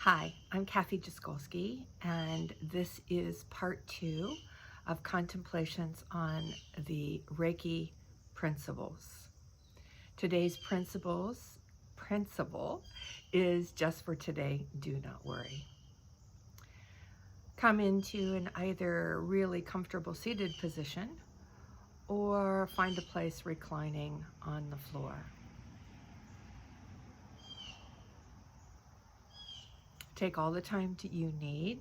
Hi, I'm Kathy Jaskolski, and this is part 2 of contemplations on the Reiki principles. Today's principle is just for today, do not worry. Come into an either really comfortable seated position or find a place reclining on the floor. Take all the time you need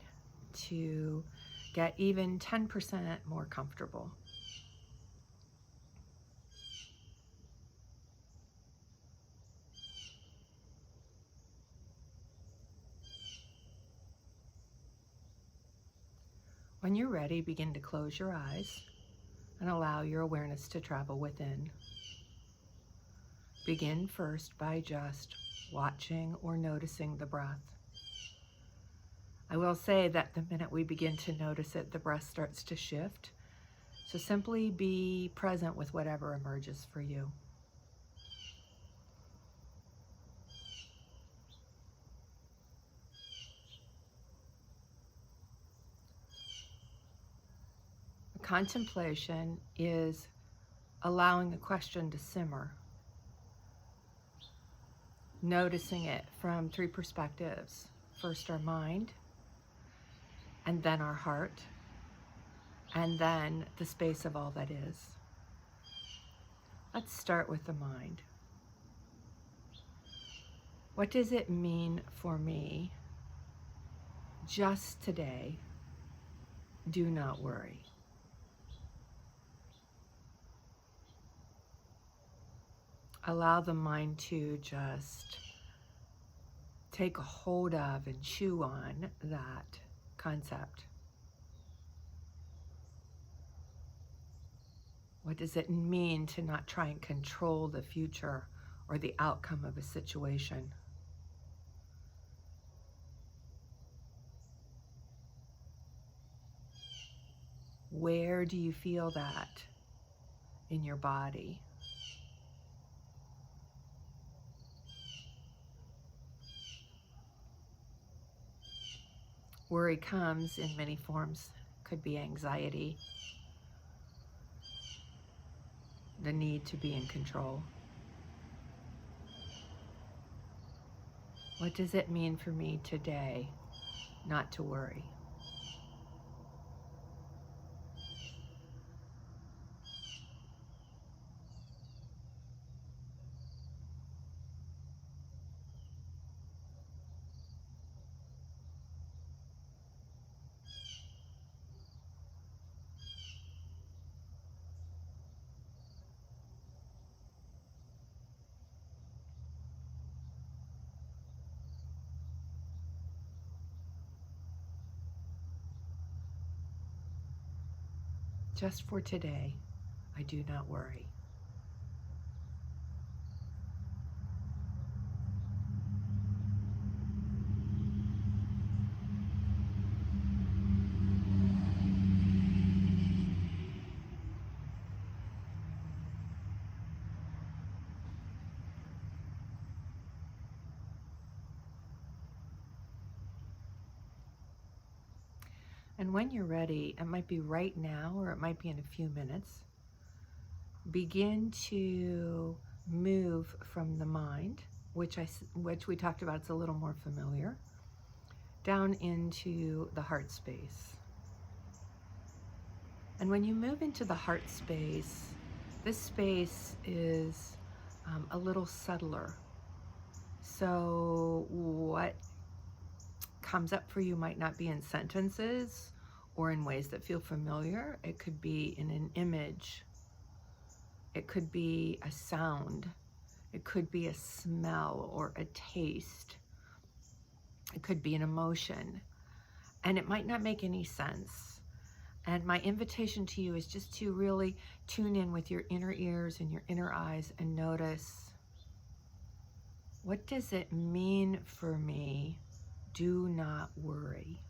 to get even 10% more comfortable. When you're ready, begin to close your eyes and allow your awareness to travel within. Begin first by just watching or noticing the breath. I will say that the minute we begin to notice it, the breath starts to shift. So simply be present with whatever emerges for you. Contemplation is allowing the question to simmer, noticing it from 3 perspectives. First, our mind, and then our heart, and then the space of all that is. Let's start with the mind. What does it mean for me just today? Do not worry. Allow the mind to just take a hold of and chew on that concept. What does it mean to not try and control the future or the outcome of a situation? Where do you feel that in your body? Worry comes in many forms. Could be anxiety, the need to be in control. What does it mean for me today not to worry? Just for today, I do not worry. And when you're ready, it might be right now or it might be in a few minutes, begin to move from the mind, which we talked about, it's a little more familiar, down into the heart space. And when you move into the heart space, this space is a little subtler. So what comes up for you might not be in sentences or in ways that feel familiar. It could be in an image. It could be a sound. It could be a smell or a taste. It could be an emotion. And it might not make any sense. And my invitation to you is just to really tune in with your inner ears and your inner eyes and notice, what does it mean for me? Do not worry.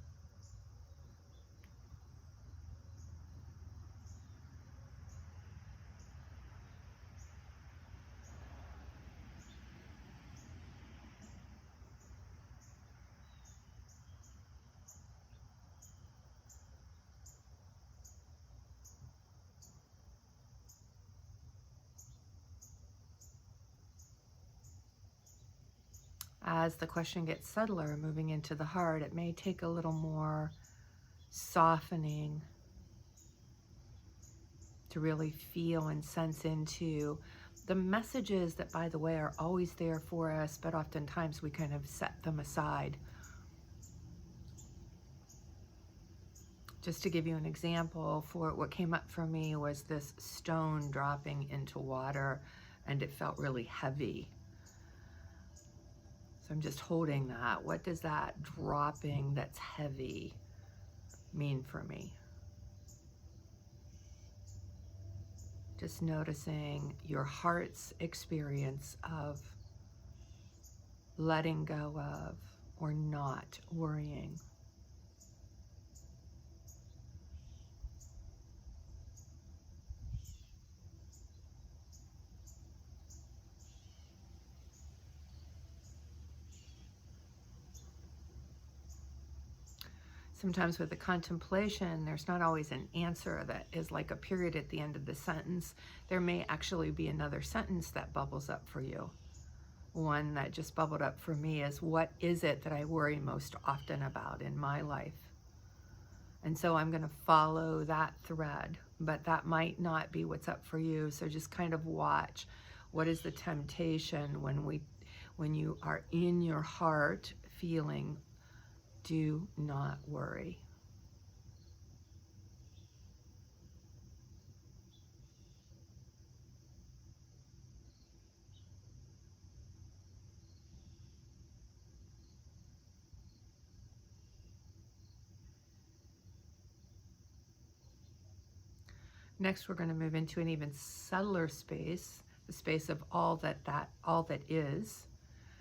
as the question gets subtler, moving into the heart, it may take a little more softening to really feel and sense into the messages that, by the way, are always there for us, but oftentimes we kind of set them aside. Just to give you an example, for what came up for me was this stone dropping into water, and it felt really heavy. So I'm just holding that. What does that dropping that's heavy mean for me? Just noticing your heart's experience of letting go of or not worrying. Sometimes with the contemplation, there's not always an answer that is like a period at the end of the sentence. There may actually be another sentence that bubbles up for you. One that just bubbled up for me is, what is it that I worry most often about in my life? And so I'm going to follow that thread, but that might not be what's up for you. So just kind of watch, what is the temptation when you are in your heart feeling, do not worry. Next, we're going to move into an even subtler space, the space of all that is.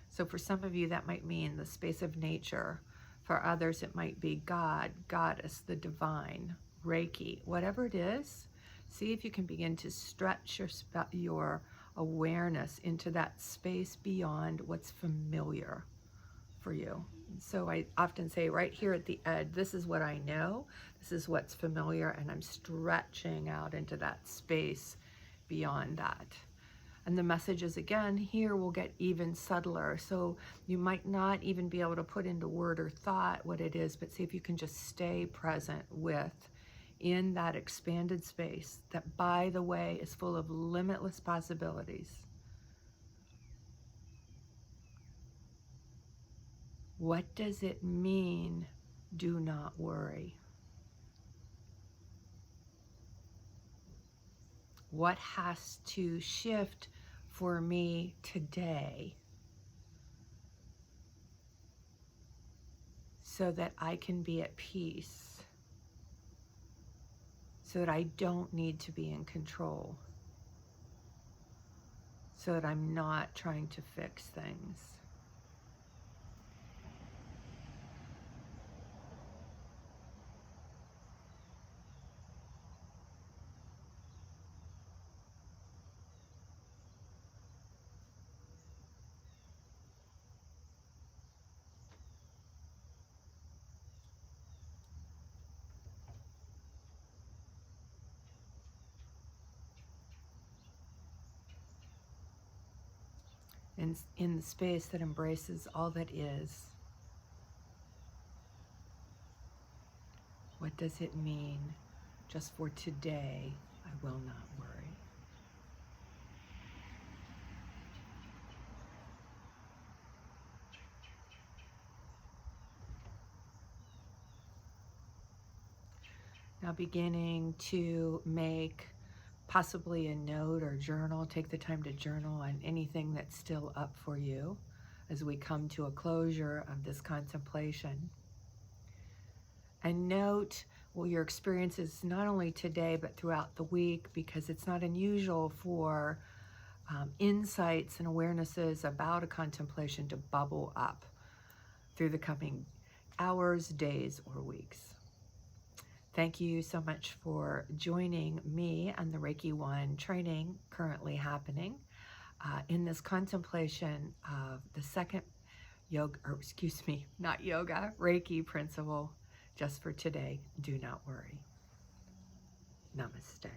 So for some of you, that might mean the space of nature. For others, it might be God, Goddess, the divine, Reiki, whatever it is. See if you can begin to stretch your awareness into that space beyond what's familiar for you. So I often say, right here at the edge, this is what I know, this is what's familiar, and I'm stretching out into that space beyond that. And the messages, again, here will get even subtler. So you might not even be able to put into word or thought what it is, but see if you can just stay present with, in that expanded space that, by the way, is full of limitless possibilities. What does it mean, do not worry? What has to shift for me today so that I can be at peace, so that I don't need to be in control, so that I'm not trying to fix things? And in the space that embraces all that is, what does it mean just for today? I will not worry. Now beginning to make possibly a note or journal. Take the time to journal on anything that's still up for you as we come to a closure of this contemplation. And note your experiences not only today but throughout the week, because it's not unusual for insights and awarenesses about a contemplation to bubble up through the coming hours, days, or weeks. Thank you so much for joining me and the Reiki 1 training currently happening in this contemplation of the second Reiki principle, just for today, do not worry. Namaste.